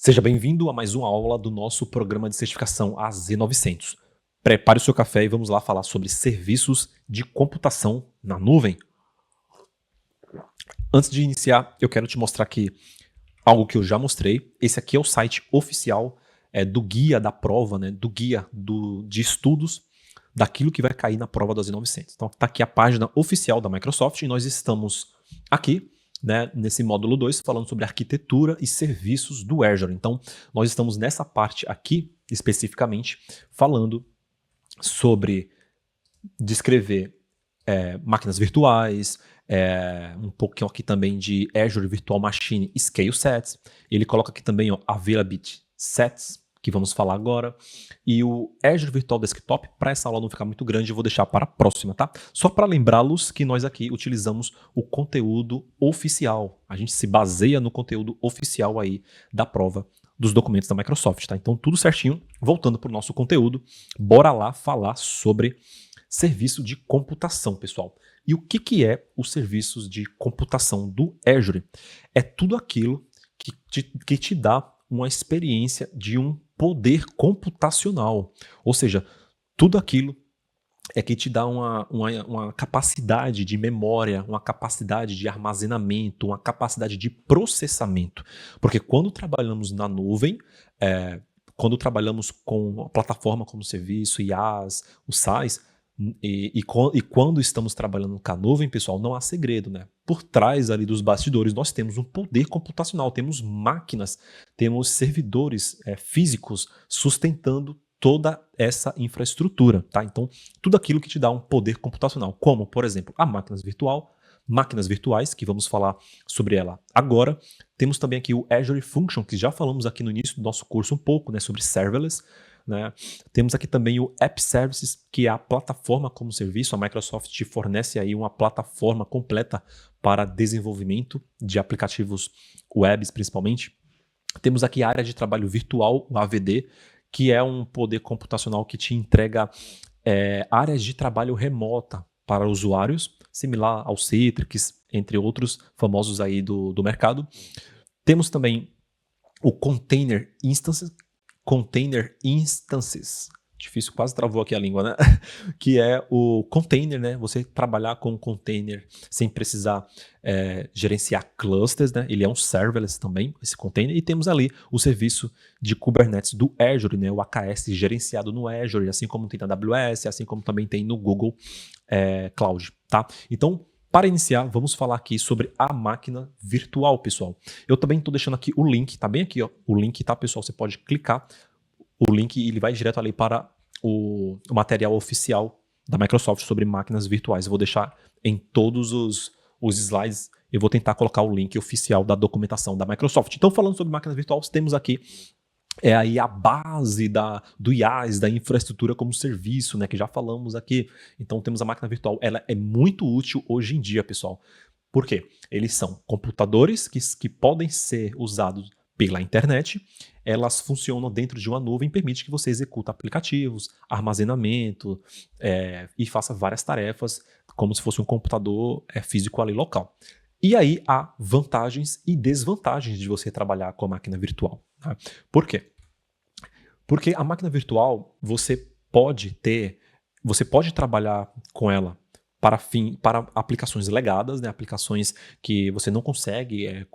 Seja bem-vindo a mais uma aula do nosso programa de certificação AZ900. Prepare o seu café e vamos lá falar sobre serviços de computação na nuvem. Antes de iniciar, eu quero te mostrar aqui algo que eu já mostrei. Esse aqui é o site oficial do guia da prova, do guia de estudos daquilo que vai cair na prova do AZ900. Então está aqui a página oficial da Microsoft e nós estamos aqui nesse módulo 2, falando sobre arquitetura e serviços do Azure. Então, nós estamos nessa parte aqui, especificamente, falando sobre descrever máquinas virtuais, um pouquinho aqui também de Azure Virtual Machine Scale Sets. Ele coloca aqui também Availability Sets, que vamos falar agora, e o Azure Virtual Desktop. Para essa aula não ficar muito grande, eu vou deixar para a próxima, tá? Só para lembrá-los que nós aqui utilizamos o conteúdo oficial. A gente se baseia no conteúdo oficial aí da prova dos documentos da Microsoft, tá? Então tudo certinho. Voltando para o nosso conteúdo, bora lá falar sobre serviço de computação, pessoal. E o que é os serviços de computação do Azure? É tudo aquilo que te dá uma experiência de um poder computacional, ou seja, tudo aquilo que te dá uma capacidade de memória, uma capacidade de armazenamento, uma capacidade de processamento. Porque quando trabalhamos na nuvem, quando trabalhamos com a plataforma como serviço, IaaS, o SaaS, e quando estamos trabalhando com a nuvem, pessoal, não há segredo, Por trás ali dos bastidores, nós temos um poder computacional, temos máquinas, temos servidores físicos sustentando toda essa infraestrutura, tá? Então, tudo aquilo que te dá um poder computacional, como, por exemplo, a máquinas virtuais, que vamos falar sobre ela agora. Temos também aqui o Azure Function, que já falamos aqui no início do nosso curso um pouco, sobre serverless. Temos aqui também o App Services, que é a plataforma como serviço. A Microsoft te fornece aí uma plataforma completa para desenvolvimento de aplicativos webs, principalmente. Temos aqui a área de trabalho virtual, o AVD, que é um poder computacional que te entrega áreas de trabalho remota para usuários, similar ao Citrix, entre outros famosos aí do mercado. Temos também o Container Instances, difícil, quase travou aqui a língua, que é o container, você trabalhar com um container sem precisar gerenciar clusters, Ele é um serverless também, esse container. E temos ali o serviço de Kubernetes do Azure, o AKS gerenciado no Azure, assim como tem na AWS, assim como também tem no Google Cloud, tá? Então, para iniciar, vamos falar aqui sobre a máquina virtual, pessoal. Eu também estou deixando aqui o link, tá bem aqui, o link, tá, pessoal? Você pode clicar o link e ele vai direto ali para o material oficial da Microsoft sobre máquinas virtuais. Eu vou deixar em todos os slides, eu vou tentar colocar o link oficial da documentação da Microsoft. Então, falando sobre máquinas virtuais, temos aqui aí a base do IaaS, da infraestrutura como serviço, que já falamos aqui. Então temos a máquina virtual, ela é muito útil hoje em dia, pessoal. Por quê? Eles são computadores que podem ser usados pela internet, elas funcionam dentro de uma nuvem e permite que você execute aplicativos, armazenamento e faça várias tarefas como se fosse um computador físico ali local. E aí há vantagens e desvantagens de você trabalhar com a máquina virtual. Tá? Por quê? Porque a máquina virtual, você pode trabalhar com ela para aplicações legadas, aplicações que você não consegue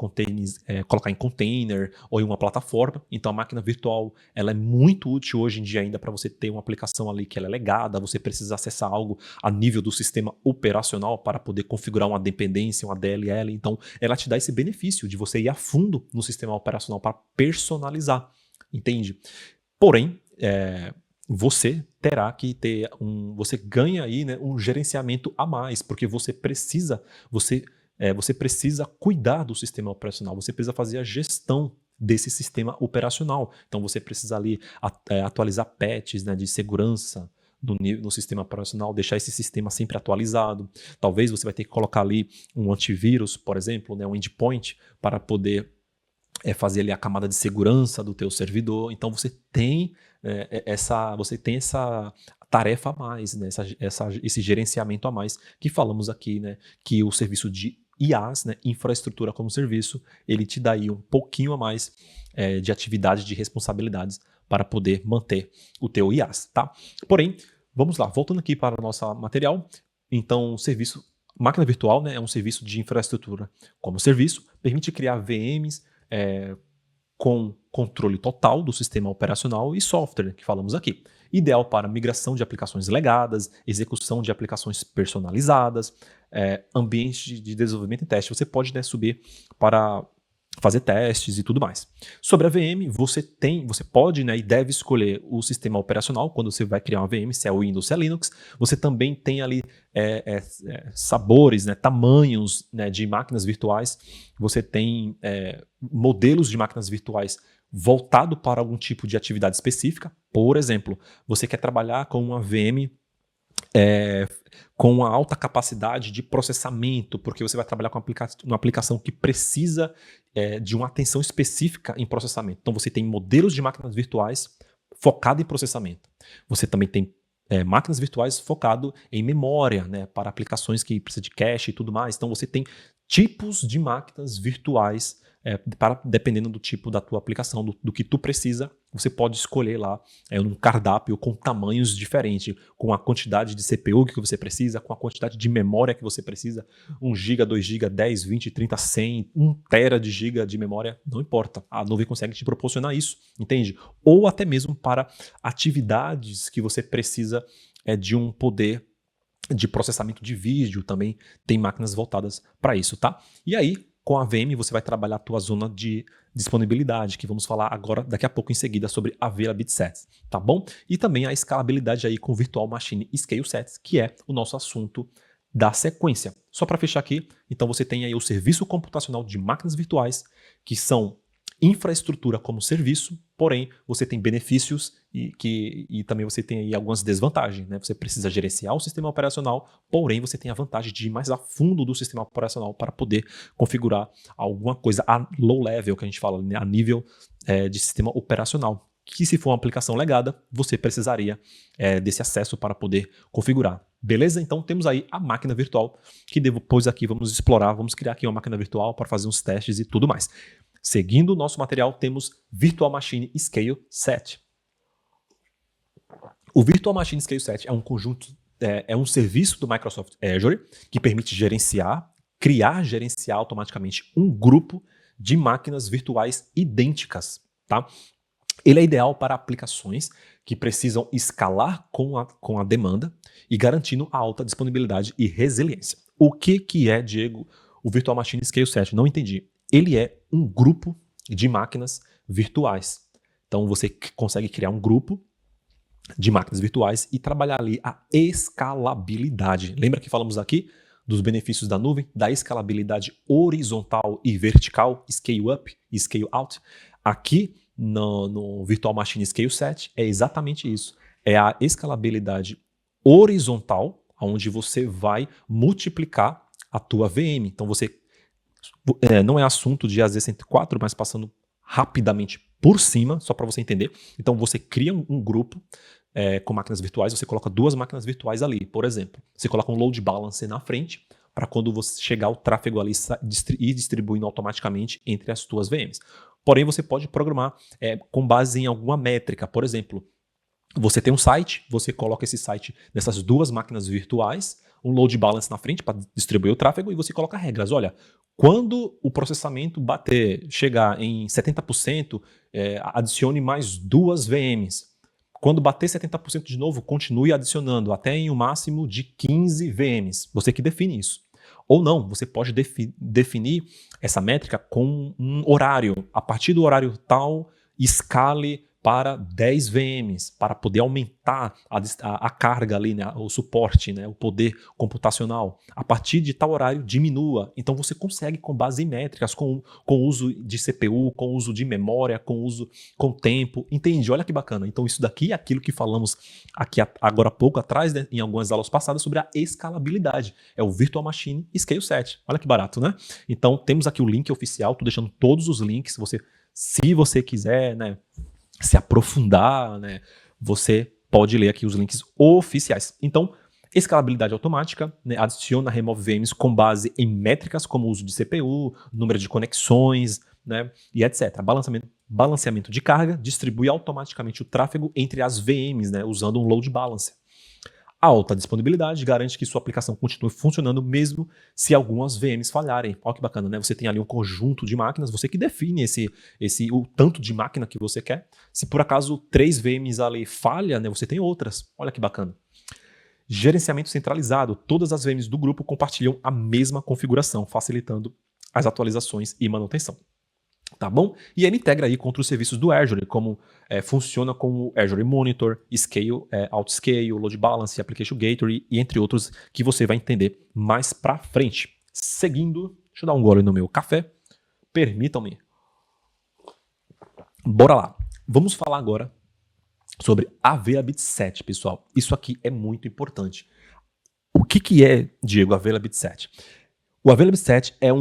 colocar em container ou em uma plataforma. Então a máquina virtual ela é muito útil hoje em dia ainda para você ter uma aplicação ali que ela é legada, você precisa acessar algo a nível do sistema operacional para poder configurar uma dependência, uma DLL. Então ela te dá esse benefício de você ir a fundo no sistema operacional para personalizar, entende? Porém, você terá que ter você ganha aí um gerenciamento a mais, porque você precisa cuidar do sistema operacional, você precisa fazer a gestão desse sistema operacional. Então você precisa ali atualizar patches de segurança no sistema operacional, deixar esse sistema sempre atualizado. Talvez você vai ter que colocar ali um antivírus, por exemplo, um endpoint, para poder fazer ali a camada de segurança do teu servidor. Então você tem essa tarefa a mais, esse gerenciamento a mais que falamos aqui, que o serviço de IaaS, né, infraestrutura como serviço, ele te dá aí um pouquinho a mais de atividade, de responsabilidades para poder manter o teu IaaS, tá? Porém, vamos lá, voltando aqui para o nosso material. Então, serviço, máquina virtual, né, é um serviço de infraestrutura como serviço, permite criar VMs com controle total do sistema operacional e software, que falamos aqui. Ideal para migração de aplicações legadas, execução de aplicações personalizadas, ambiente de desenvolvimento e teste. Você pode, né, subir para fazer testes e tudo mais. Sobre a VM, você pode, né, e deve escolher o sistema operacional quando você vai criar uma VM, se é Windows, se é Linux. Você também tem ali sabores, né, tamanhos, né, de máquinas virtuais. Você tem modelos de máquinas virtuais voltado para algum tipo de atividade específica. Por exemplo, você quer trabalhar com uma VM com uma alta capacidade de processamento, porque você vai trabalhar com uma aplicação que precisa de uma atenção específica em processamento. Então você tem modelos de máquinas virtuais focado em processamento. Você também tem máquinas virtuais focado em memória, né, para aplicações que precisam de cache e tudo mais. Então você tem tipos de máquinas virtuais dependendo do tipo da tua aplicação, do que tu precisa, você pode escolher lá um cardápio com tamanhos diferentes, com a quantidade de CPU que você precisa, com a quantidade de memória que você precisa, 1 GB, 2 GB, 10, 20, 30, 100, 1 tera de giga de memória, não importa, a nuvem consegue te proporcionar isso, entende? Ou até mesmo para atividades que você precisa de um poder de processamento de vídeo, também tem máquinas voltadas para isso, tá? E aí, com a VM, você vai trabalhar a tua zona de disponibilidade, que vamos falar agora, daqui a pouco em seguida, sobre Availability Sets, tá bom? E também a escalabilidade aí com Virtual Machine Scale Sets, que é o nosso assunto da sequência. Só para fechar aqui, então você tem aí o serviço computacional de máquinas virtuais, que são infraestrutura como serviço, porém você tem benefícios e também você tem aí algumas desvantagens, né? Você precisa gerenciar o sistema operacional, porém você tem a vantagem de ir mais a fundo do sistema operacional para poder configurar alguma coisa a low level, que a gente fala, né? A nível de sistema operacional, que se for uma aplicação legada, você precisaria desse acesso para poder configurar. Beleza? Então temos aí a máquina virtual, que depois aqui vamos explorar, vamos criar aqui uma máquina virtual para fazer uns testes e tudo mais. Seguindo o nosso material, temos Virtual Machine Scale Set. O Virtual Machine Scale Set é um conjunto, um serviço do Microsoft Azure que permite gerenciar automaticamente um grupo de máquinas virtuais idênticas, tá? Ele é ideal para aplicações que precisam escalar com a demanda e garantindo a alta disponibilidade e resiliência. O que é, Diego, o Virtual Machine Scale Set? Não entendi. Ele é um grupo de máquinas virtuais. Então você consegue criar um grupo de máquinas virtuais e trabalhar ali a escalabilidade. Lembra que falamos aqui dos benefícios da nuvem, da escalabilidade horizontal e vertical, scale up e scale out? Aqui no Virtual Machine Scale Set é exatamente isso. É a escalabilidade horizontal, onde você vai multiplicar a tua VM. Então você não é assunto de AZ104, mas passando rapidamente por cima, só para você entender. Então você cria um grupo com máquinas virtuais, você coloca 2 máquinas virtuais ali, por exemplo. Você coloca um load balancer na frente, para quando você chegar o tráfego ali ir distribuindo automaticamente entre as tuas VMs. Porém, você pode programar com base em alguma métrica. Por exemplo, você tem um site, você coloca esse site nessas 2 máquinas virtuais, um load balance na frente para distribuir o tráfego e você coloca regras. Olha, quando o processamento chegar em 70%, adicione mais 2 VMs. Quando bater 70% de novo, continue adicionando até em um máximo de 15 VMs. Você que define isso. Ou não, você pode definir essa métrica com um horário. A partir do horário tal, escale para 10 VMs, para poder aumentar a carga ali, né, o suporte, né, o poder computacional. A partir de tal horário, diminua. Então você consegue, com base em métricas, com uso de CPU, com uso de memória, com tempo. Entende? Olha que bacana. Então isso daqui é aquilo que falamos aqui agora há pouco atrás, né, em algumas aulas passadas, sobre a escalabilidade. É o Virtual Machine Scale Set. Olha que barato, né? Então temos aqui o link oficial, estou deixando todos os links. Se você quiser, né, se aprofundar, né, você pode ler aqui os links oficiais. Então, Escalabilidade automática, né, adiciona, remove VMs com base em métricas como o uso de CPU, número de conexões, né, e etc. Balanceamento de carga, distribui automaticamente o tráfego entre as VMs, né, usando um load balancer. A alta disponibilidade garante que sua aplicação continue funcionando mesmo se algumas VMs falharem. Olha que bacana, né? Você tem ali um conjunto de máquinas, você que define o tanto de máquina que você quer. Se por acaso 3 VMs ali falha, né, você tem outras. Olha que bacana. Gerenciamento centralizado. Todas as VMs do grupo compartilham a mesma configuração, facilitando as atualizações e manutenção. Tá bom? E ele integra aí com outros serviços do Azure, como funciona com o Azure Monitor, Scale, Outscale, Load Balance, Application Gateway e entre outros que você vai entender mais pra frente. Seguindo, deixa eu dar um gole no meu café. Permitam-me. Bora lá. Vamos falar agora sobre Availability Set, pessoal. Isso aqui é muito importante. O que é, Diego, Availability Set? O Availability Set é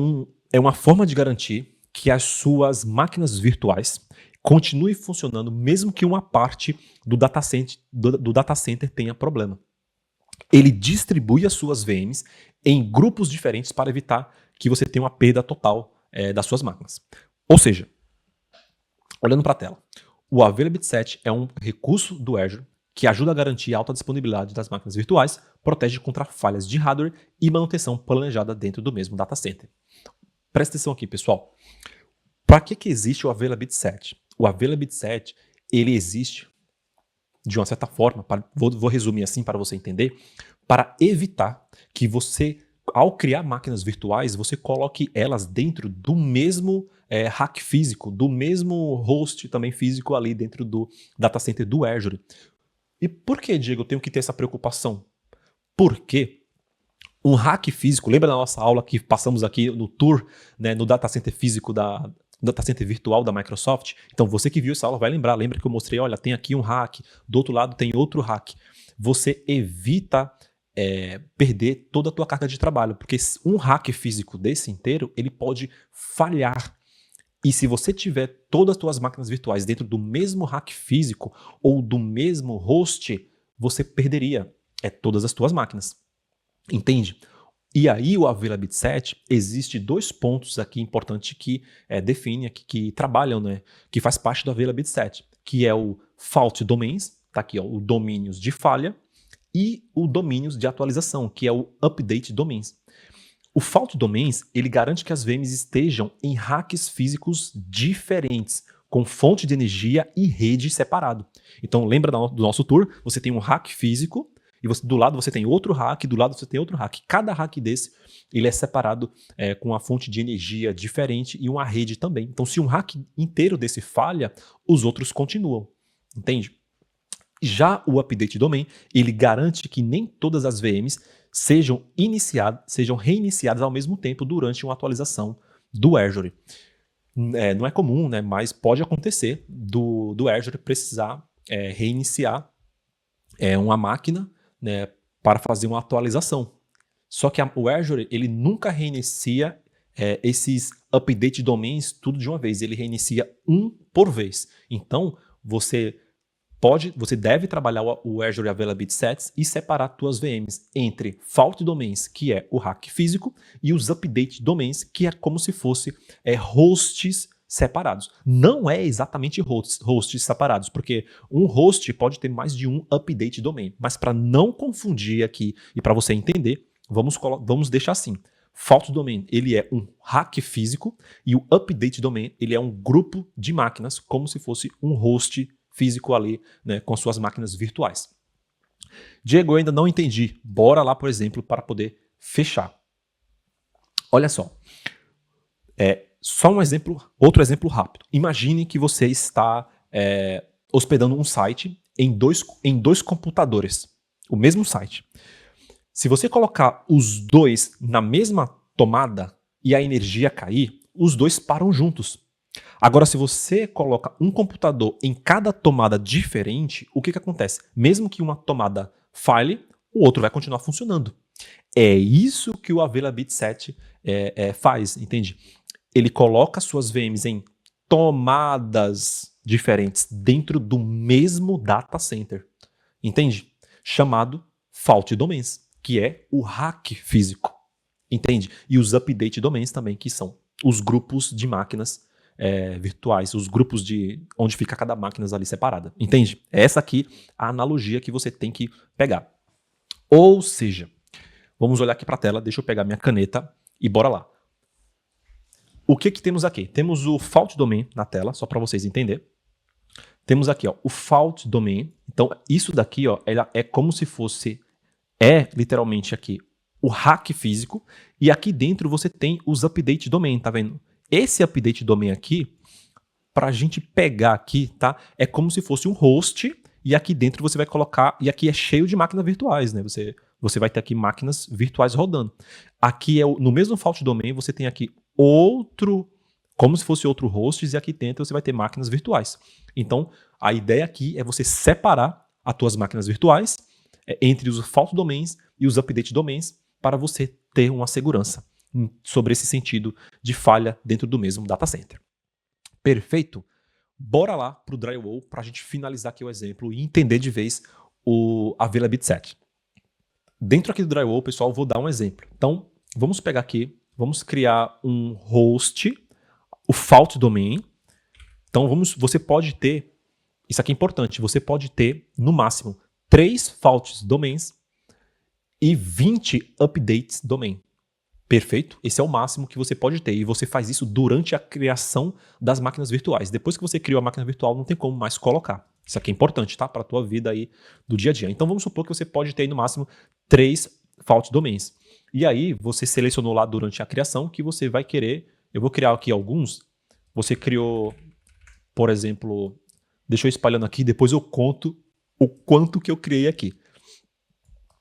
uma forma de garantir que as suas máquinas virtuais continuem funcionando mesmo que uma parte do data center tenha problema. Ele distribui as suas VMs em grupos diferentes para evitar que você tenha uma perda total das suas máquinas. Ou seja, olhando para a tela, o Availability Set é um recurso do Azure que ajuda a garantir a alta disponibilidade das máquinas virtuais, protege contra falhas de hardware e manutenção planejada dentro do mesmo data center. Presta atenção aqui, pessoal. Para que existe o Availability Set? O Availability Set, ele existe, de uma certa forma, vou resumir assim para você entender, para evitar que você, ao criar máquinas virtuais, você coloque elas dentro do mesmo rack físico, do mesmo host também físico ali dentro do data center do Azure. E por que, Diego, eu tenho que ter essa preocupação? Porque um rack físico, lembra da nossa aula que passamos aqui no tour, né, no data center físico data center virtual da Microsoft? Então você que viu essa aula vai lembrar, lembra que eu mostrei, olha, tem aqui um rack, do outro lado tem outro rack. Você evita perder toda a tua carga de trabalho, porque um rack físico desse inteiro, ele pode falhar. E se você tiver todas as tuas máquinas virtuais dentro do mesmo rack físico ou do mesmo host, você perderia todas as tuas máquinas. Entende? E aí o Availability Set, existe 2 pontos aqui importantes que definem, que trabalham, né, que faz parte do Availability Set, que é o Fault Domains, tá aqui, ó, o domínios de falha, e o domínios de atualização, que é o Update Domains. O Fault Domains, ele garante que as VMs estejam em racks físicos diferentes, com fonte de energia e rede separado. Então lembra do nosso tour, você tem um rack físico, e do lado você tem outro rack, do lado você tem outro rack. Cada rack desse, ele é separado com uma fonte de energia diferente e uma rede também. Então se um rack inteiro desse falha, os outros continuam. Entende? Já o Update Domain, ele garante que nem todas as VMs sejam reiniciadas ao mesmo tempo durante uma atualização do Azure. Não é comum, né, mas pode acontecer do Azure precisar reiniciar uma máquina, né, para fazer uma atualização. Só que o Azure, ele nunca reinicia esses update domains tudo de uma vez, ele reinicia um por vez. Então, você deve trabalhar o Azure Availability Sets e separar suas VMs entre Fault Domains, que é o rack físico, e os Update Domains, que é como se fosse hosts separados. Não é exatamente hosts separados, porque um host pode ter mais de um Update Domain. Mas para não confundir aqui e para você entender, vamos deixar assim. Fault Domain, ele é um rack físico, e o Update Domain, ele é um grupo de máquinas, como se fosse um host físico ali, né, com suas máquinas virtuais. Diego, eu ainda não entendi. Bora lá, por exemplo, para poder fechar. Olha só. Só outro exemplo rápido. Imagine que você está hospedando um site em dois computadores. O mesmo site. Se você colocar os dois na mesma tomada e a energia cair, os dois param juntos. Agora, se você coloca um computador em cada tomada diferente, o que acontece? Mesmo que uma tomada falhe, o outro vai continuar funcionando. É isso que o Availability Set faz, entende? Ele coloca suas VMs em tomadas diferentes dentro do mesmo data center, entende? Chamado fault domains, que é o hack físico, entende? E os update domains também, que são os grupos de máquinas virtuais, os grupos de onde fica cada máquina ali separada, entende? Essa aqui é a analogia que você tem que pegar. Ou seja, vamos olhar aqui para a tela, deixa eu pegar minha caneta e bora lá. O que temos aqui? Temos o fault domain na tela, só para vocês entenderem. Temos aqui ó, o fault domain. Então, isso daqui ó, ela é como se fosse, literalmente aqui, o hack físico. E aqui dentro você tem os update domain, tá vendo? Esse update domain aqui, para a gente pegar aqui, tá? É como se fosse um host e aqui dentro você vai colocar, e aqui é cheio de máquinas virtuais, né? Você vai ter aqui máquinas virtuais rodando. Aqui no mesmo fault domain você tem aqui outro, como se fosse outro hosts, e aqui dentro você vai ter máquinas virtuais. Então, a ideia aqui é você separar as tuas máquinas virtuais entre os fault domains e os update domains para você ter uma segurança sobre esse sentido de falha dentro do mesmo data center. Perfeito? Bora lá para o drywall para a gente finalizar aqui o exemplo e entender de vez o availability set. Dentro aqui do drywall, pessoal, vou dar um exemplo. Então, vamos pegar aqui, vamos criar um host, o fault domain. Então, você pode ter, isso aqui é importante, você pode ter, no máximo, 3 fault domains e 20 updates domain. Perfeito? Esse é o máximo que você pode ter. E você faz isso durante a criação das máquinas virtuais. Depois que você criou a máquina virtual, não tem como mais colocar. Isso aqui é importante, tá? Para a tua vida aí do dia a dia. Então vamos supor que você pode ter aí, no máximo 3 fault domains. E aí você selecionou lá durante a criação que você vai querer. Eu vou criar aqui alguns. Você criou, por exemplo, deixa eu espalhando aqui, depois eu conto o quanto que eu criei aqui.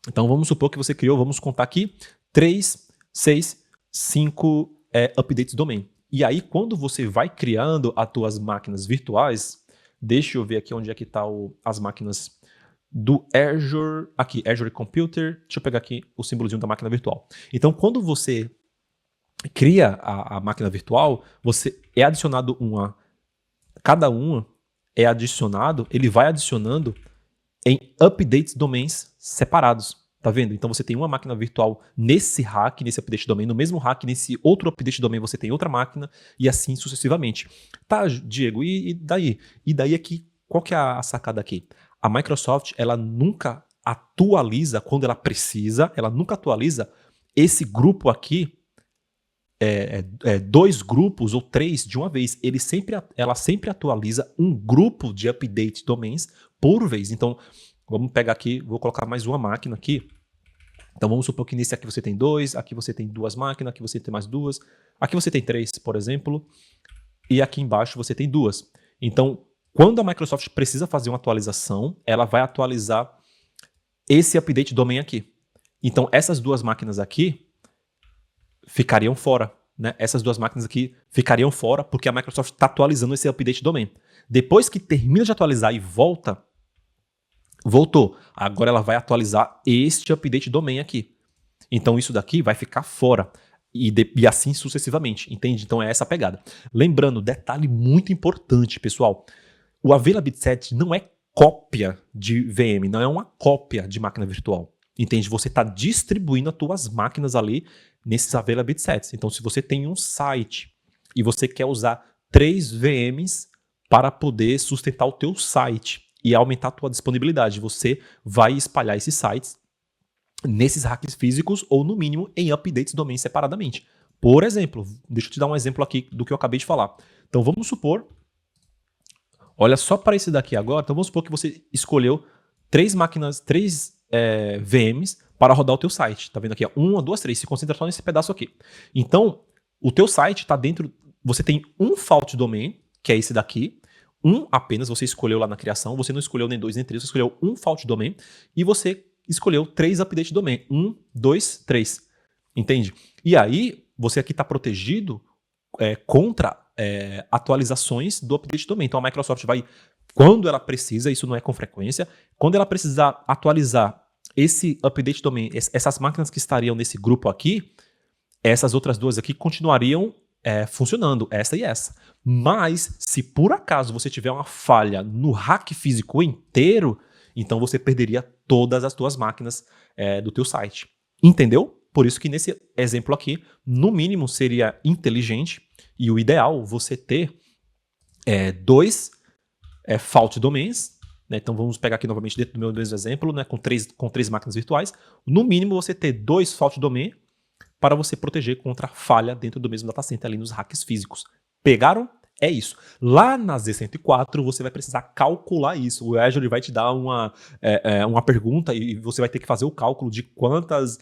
Então vamos supor que você criou, vamos contar aqui, 3, 6, 5 updates domain. E aí, quando você vai criando as tuas máquinas virtuais, deixa eu ver aqui onde é que tá as máquinas do Azure, aqui, Azure Computer, deixa eu pegar aqui o símbolozinho da máquina virtual. Então, quando você cria a máquina virtual, você é adicionado cada uma é adicionado, ele vai adicionando em updates domains separados. Tá vendo? Então você tem uma máquina virtual nesse hack, nesse update domain, no mesmo hack, nesse outro update domain você tem outra máquina e assim sucessivamente. Tá, Diego, e daí? E daí aqui, qual que é a sacada aqui? A Microsoft, ela nunca atualiza quando ela precisa, ela nunca atualiza esse grupo aqui, 2 grupos ou 3 de uma vez. Ela sempre atualiza um grupo de update domains por vez. Então, vamos pegar aqui, vou colocar mais uma máquina aqui. Então vamos supor que nesse aqui você tem 2, aqui você tem 2 máquinas, aqui você tem mais 2, aqui você tem 3, por exemplo, e aqui embaixo você tem 2. Então, quando a Microsoft precisa fazer uma atualização, ela vai atualizar esse update domain aqui. Então essas 2 máquinas aqui ficariam fora, né? Essas 2 máquinas aqui ficariam fora porque a Microsoft está atualizando esse update domain. Depois que termina de atualizar e voltou. Agora ela vai atualizar este update domain aqui. Então isso daqui vai ficar fora. E assim sucessivamente, entende? Então é essa a pegada. Lembrando, detalhe muito importante, pessoal. O availability set não é cópia de VM, não é uma cópia de máquina virtual. Entende? Você está distribuindo as tuas máquinas ali nesses availability sets. Então se você tem um site e você quer usar 3 VMs para poder sustentar o teu site e aumentar a tua disponibilidade, você vai espalhar esses sites nesses hacks físicos ou, no mínimo, em updates domain separadamente. Por exemplo, deixa eu te dar um exemplo aqui do que eu acabei de falar. Então, vamos supor, olha só para esse daqui agora, então vamos supor que você escolheu 3 máquinas, 3 VMs para rodar o teu site. Tá vendo aqui? 1, 2, 3, se concentra só nesse pedaço aqui. Então, o teu site está dentro, você tem um fault domain, que é esse daqui, apenas, você escolheu lá na criação, você não escolheu nem 2 nem 3, você escolheu um fault domain e você escolheu 3 update domain, 1, 2, 3, entende? E aí, você aqui está protegido contra atualizações do update domain. Então a Microsoft vai, quando ela precisa, isso não é com frequência, quando ela precisar atualizar esse update domain, essas máquinas que estariam nesse grupo aqui, essas outras 2 aqui continuariam funcionando, essa e essa. Mas, se por acaso você tiver uma falha no hack físico inteiro, Então você perderia todas as suas máquinas do teu site. Entendeu? Por isso que nesse exemplo aqui, no mínimo seria inteligente e o ideal você ter dois fault domains, né? Então vamos pegar aqui novamente dentro do meu mesmo exemplo, né? com três máquinas virtuais. No mínimo você ter dois fault domain para você proteger contra falha dentro do mesmo data center ali nos hacks físicos. Pegaram? É isso. Lá na Z104 você vai precisar calcular isso. O Azure vai te dar uma pergunta e você vai ter que fazer o cálculo de quantas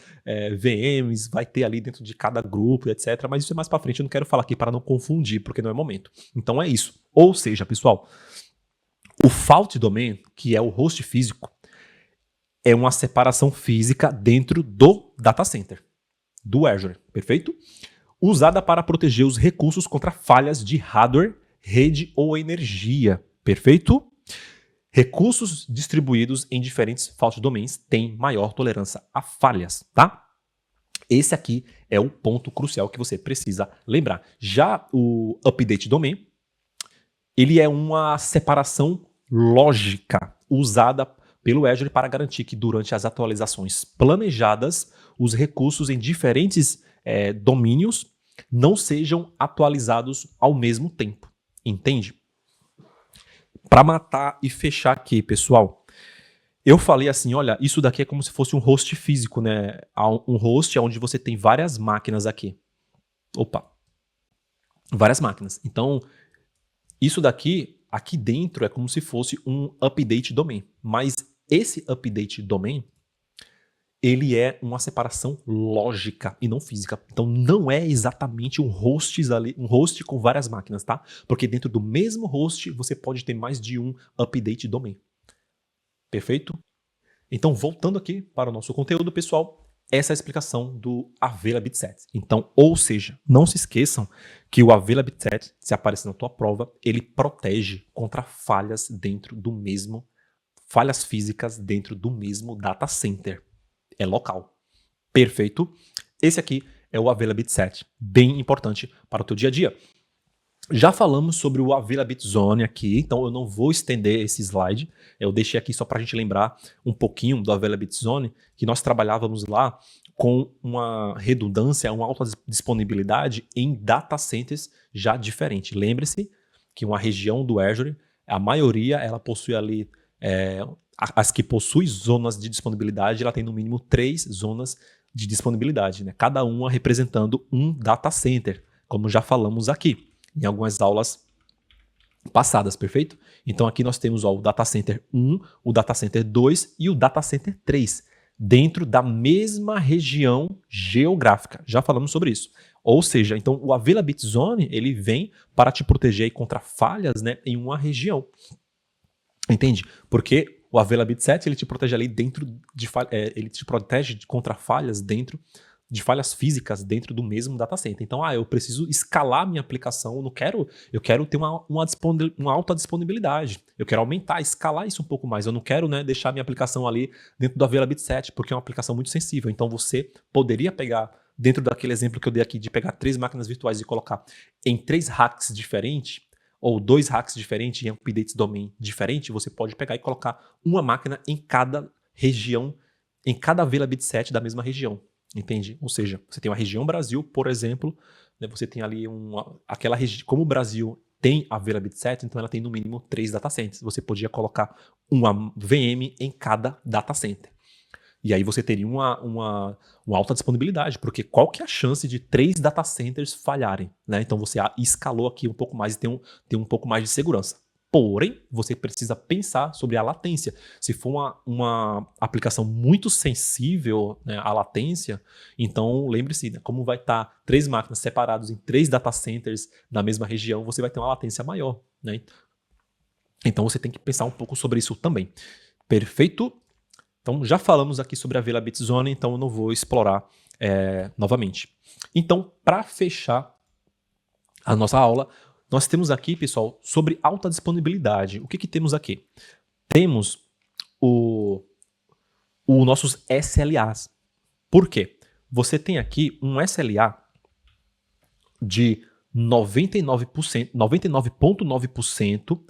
VMs vai ter ali dentro de cada grupo, etc. Mas isso é mais para frente, eu não quero falar aqui para não confundir, porque não é momento. Então é isso. Ou seja, pessoal, o fault domain, que é o host físico, é uma separação física dentro do data center, do Azure, perfeito? Usada para proteger os recursos contra falhas de hardware, rede ou energia, perfeito? Recursos distribuídos em diferentes fault domains têm maior tolerância a falhas, tá? Esse aqui é o ponto crucial que você precisa lembrar. Já o update domain, ele é uma separação lógica usada pelo Azure para garantir que durante as atualizações planejadas, os recursos em diferentes domínios não sejam atualizados ao mesmo tempo. Entende? Para matar e fechar aqui, pessoal, eu falei assim, olha, isso daqui é como se fosse um host físico, né? Um host onde você tem várias máquinas aqui. Opa! Várias máquinas. Então, isso daqui, aqui dentro, é como se fosse um update domain. Mas esse update domain, ele é uma separação lógica e não física. Então não é exatamente um host com várias máquinas, tá? Porque dentro do mesmo host você pode ter mais de um update domain. Perfeito? Então voltando aqui para o nosso conteúdo, pessoal, essa é a explicação do Availability Set. Então, ou seja, não se esqueçam que o Availability Set, se aparecer na tua prova, ele protege contra falhas falhas físicas dentro do mesmo data center. É local. Perfeito? Esse aqui é o Availability Set, bem importante para o teu dia a dia. Já falamos sobre o Availability Zone aqui, então eu não vou estender esse slide. Eu deixei aqui só para a gente lembrar um pouquinho do Availability Zone, que nós trabalhávamos lá com uma redundância, uma alta disponibilidade em data centers já diferente. Lembre-se que uma região do Azure, a maioria, ela possui ali as que possuem zonas de disponibilidade, ela tem no mínimo 3 zonas de disponibilidade, né? Cada uma representando um data center, como já falamos aqui, em algumas aulas passadas, perfeito? Então aqui nós temos o Data Center 1, o Data Center 2 e o Data Center 3, dentro da mesma região geográfica. Já falamos sobre isso. Ou seja, então o Availability Zone, ele vem para te proteger contra falhas, né, em uma região. Entende? Porque o Availability Set, ele te protege ali dentro de ele te protege contra falhas dentro de falhas físicas dentro do mesmo data center. Então, eu preciso escalar minha aplicação, eu quero ter uma alta disponibilidade. Eu quero aumentar, escalar isso um pouco mais. Eu não quero, né, deixar minha aplicação ali dentro do Availability Set, porque é uma aplicação muito sensível. Então, você poderia pegar, dentro daquele exemplo que eu dei aqui, de pegar 3 máquinas virtuais e colocar em 3 racks diferentes, ou 2 hacks diferentes em updates domain diferente, você pode pegar e colocar uma máquina em cada região, em cada Availability Set da mesma região, entende? Ou seja, você tem uma região Brasil, por exemplo, né, você tem ali aquela região, como o Brasil tem Availability Set, então ela tem no mínimo 3 data centers. Você podia colocar uma VM em cada data center. E aí você teria uma alta disponibilidade, porque qual que é a chance de 3 data centers falharem, né? Então você escalou aqui um pouco mais e tem um pouco mais de segurança. Porém, você precisa pensar sobre a latência. Se for uma aplicação muito sensível, né, à latência, então lembre-se, né, como vai estar 3 máquinas separadas em 3 data centers na mesma região, você vai ter uma latência maior, né? Então você tem que pensar um pouco sobre isso também. Perfeito? Então, já falamos aqui sobre a Availability Zone, então eu não vou explorar novamente. Então, para fechar a nossa aula, nós temos aqui, pessoal, sobre alta disponibilidade. O que temos aqui? Temos os nossos SLAs. Por quê? Você tem aqui um SLA de 99,9%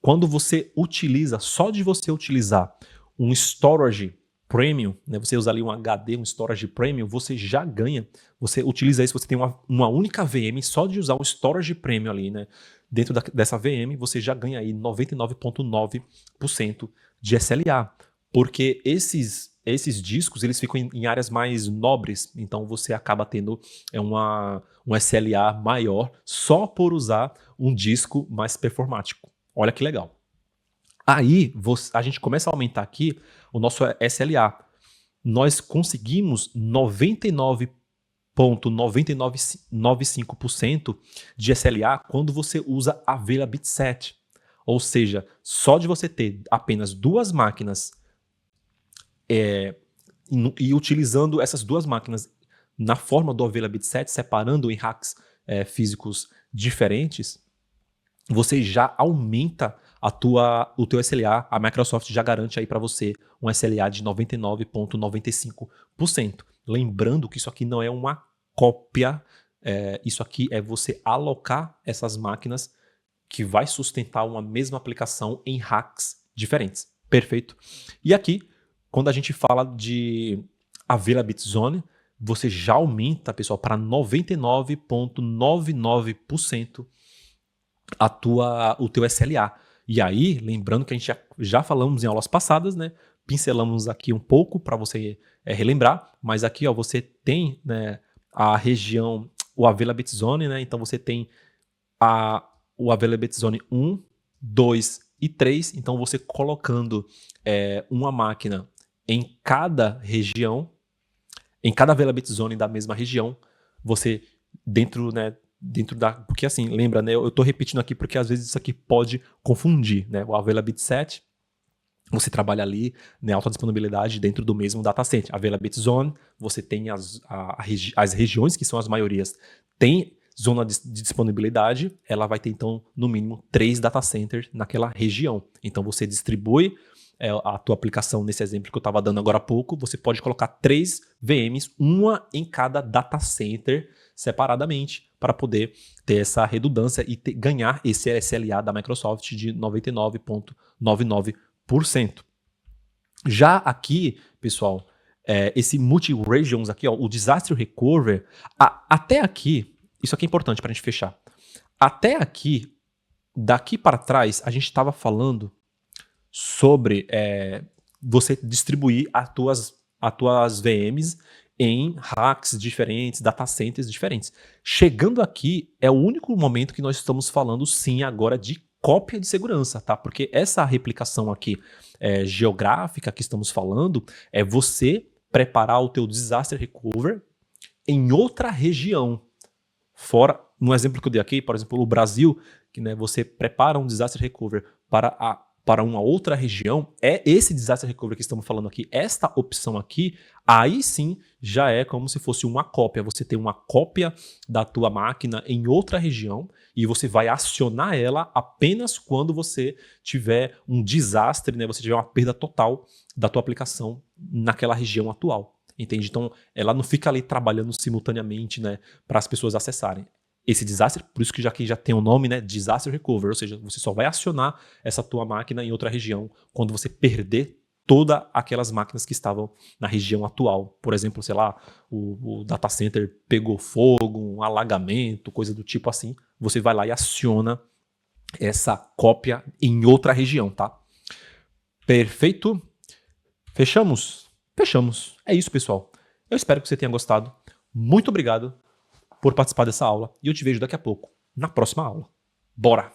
quando você utiliza, só de você utilizar um storage premium, né, você usa ali um HD, um storage premium, você já ganha, você utiliza isso, você tem uma única VM, só de usar um storage premium ali, né, dentro dessa VM, você já ganha aí 99,9% de SLA, porque esses discos, eles ficam em áreas mais nobres, então você acaba tendo um SLA maior só por usar um disco mais performático. Olha que legal. Aí a gente começa a aumentar aqui o nosso SLA. Nós conseguimos 99,995% de SLA quando você usa a Velabit 7. Ou seja, só de você ter apenas duas máquinas e utilizando essas duas máquinas na forma do Velabit 7, separando em racks físicos diferentes, você já aumenta o teu SLA. A Microsoft já garante aí para você um SLA de 99,95%. Lembrando que isso aqui não é uma cópia, isso aqui é você alocar essas máquinas que vai sustentar uma mesma aplicação em racks diferentes. Perfeito? E aqui, quando a gente fala de Availability Zone, você já aumenta, pessoal, para 99,99% o teu SLA. E aí, lembrando que a gente já falamos em aulas passadas, né? Pincelamos aqui um pouco para você relembrar, mas aqui ó, você tem, né, a região, o Availability Zone, né? Então você tem o Availability Zone 1, 2 e 3. Então você colocando uma máquina em cada região, em cada Availability Zone da mesma região, você dentro da... Porque assim, lembra, né? Eu estou repetindo aqui porque às vezes isso aqui pode confundir, né? O Availability Set, você trabalha ali, né, alta disponibilidade dentro do mesmo data center. Availability Zone, você tem as regiões que são as maiorias, tem zona de disponibilidade, ela vai ter então no mínimo 3 data centers naquela região. Então você distribui a tua aplicação nesse exemplo que eu estava dando agora há pouco, você pode colocar 3 VMs, uma em cada data center separadamente, para poder ter essa redundância e ganhar esse SLA da Microsoft de 99,99%. Já aqui, pessoal, esse multi-regions aqui, ó, o Disaster Recovery, até aqui, isso aqui é importante para a gente fechar. Até aqui, daqui para trás, a gente estava falando sobre você distribuir as tuas VMs em racks diferentes, data centers diferentes. Chegando aqui, é o único momento que nós estamos falando, sim, agora de cópia de segurança, tá? Porque essa replicação aqui geográfica que estamos falando é você preparar o teu Disaster Recovery em outra região. Fora, no exemplo que eu dei aqui, por exemplo, o Brasil, que, né, você prepara um Disaster Recovery para uma outra região, esse Disaster Recovery que estamos falando aqui, esta opção aqui, aí sim já é como se fosse uma cópia. Você tem uma cópia da tua máquina em outra região e você vai acionar ela apenas quando você tiver um desastre, né? Você tiver uma perda total da tua aplicação naquela região atual. Entende? Então, ela não fica ali trabalhando simultaneamente, né, para as pessoas acessarem. Esse desastre, por isso que já tem o nome, né, Disaster Recovery, ou seja, você só vai acionar essa tua máquina em outra região quando você perder todas aquelas máquinas que estavam na região atual. Por exemplo, sei lá, o data center pegou fogo, um alagamento, coisa do tipo assim, você vai lá e aciona essa cópia em outra região, tá? Perfeito? Fechamos? Fechamos. É isso, pessoal. Eu espero que você tenha gostado. Muito obrigado por participar dessa aula e eu te vejo daqui a pouco na próxima aula. Bora!